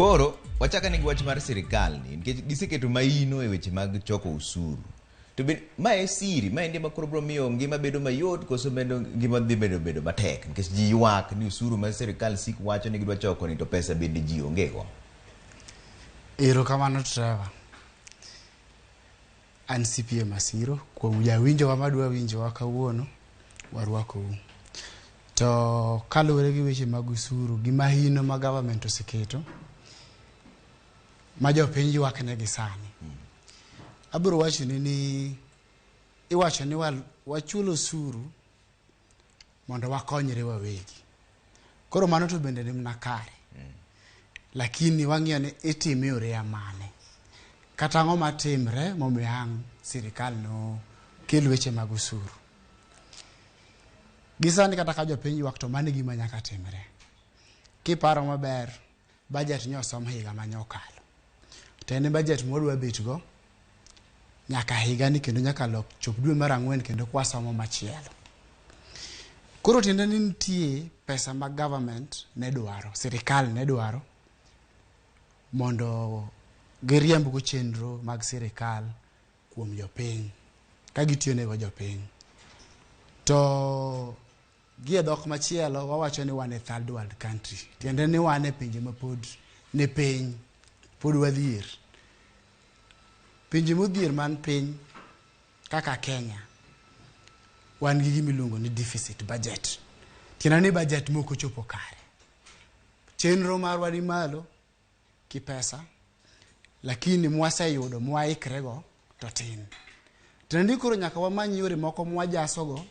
Koro wachaka ni wach mar sirikal ni nikech giseketo maino e weche mag choko usuru. To be mae siri, mae ndi makoro bro miyo ngima bedo mayot koso bedo ngima dhi bedo matek nikech ji ywak ni usuru mar sirikal sik wacho ni gidwa choko ni to pesa bende ji onge go. Erokamano Trevor. An Zakayo Masiro kuom jawinjo wa madwa winjo wa kawuono warwakou. To kaluwore gi weche mag usuru gi mahino ma government oseketo ma jopiny ywak negi sani. Abiro wacho ni iwacho ni wachulo usuru mondo wakonyre wawegi. Koro mano to bende ni mna kare. Lakini wang'iyo ni itime yore amane. Kata ang'o matimre momiyo ang' sirikal no kel weche mag usuru. Gisani kata ka jopiny ywak to mano gima nyaka timre. Kiparo maber, budget nyosom higa manyokalo. To en budget modwa betgo nyaka higa ni kendo nyaka lok chop dwe mar 4 kendo kwasomo machielo. Koro tiende ni nitie pesa mag government ne dwaro, sirikal ne dwaro mondo giriemb go chenro mag sirikal kuom jopiny ka gitiyo nego jopiny. To gie dhok machielo wawacho ni wan e third world country. Tiende ni wan e pinje ma pod ne piny pod wadhier. Pinje modhier man piny kaka Kenya wan gi gimiluongo ni deficit budget. Tiende ni budget moko chopo kare. Chenro marwa ni malo ki pesa lakini mwaseyudo mwaikrego to tin. Tiende ni koro nyaka wamany yore moko mwajasogo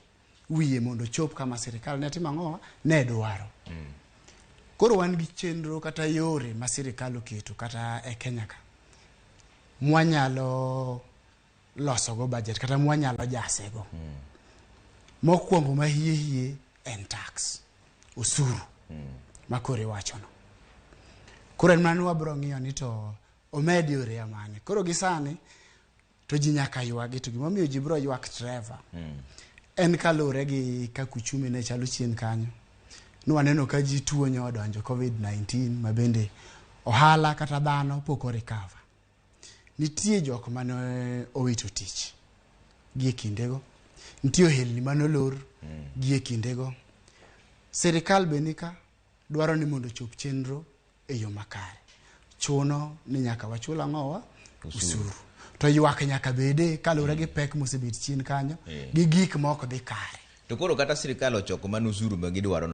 wiye mondo chop kama sirikal ne timo ang'o ne dwaro. Koro wan gi chenro kata yore ma sirikal oketo kata e Kenya ka mwanyalo loso go budget kata mwanyalo jasego. Mokwongo ma hie en tax, usuru makore wachono. Koro en mano wabro ng'iyo ni to omedi yore amane. Koro gisani to ji nyaka ywagi to gimomiyo ji bro ywak Trevor. En kalure gi kakuchumi ne chalo chien kanyo. Nwaneno ka ji tuo nyodonjo COVID-19 mabende ohala kata dhano poko recover. Nitie jok mane owito tich gie kindego. Nitie ohelni mane olor gie kindego. Sirikal benika dwaro ni mondo chop chenro e yo makare. Chuno ni nyaka wachula ng'owa usuru. To ywak nyaka bede kalure gi pek mosebet chien kanyo gi gik moko dhi kare. To koro kata sirikal ochoko man usuru ma gidwaro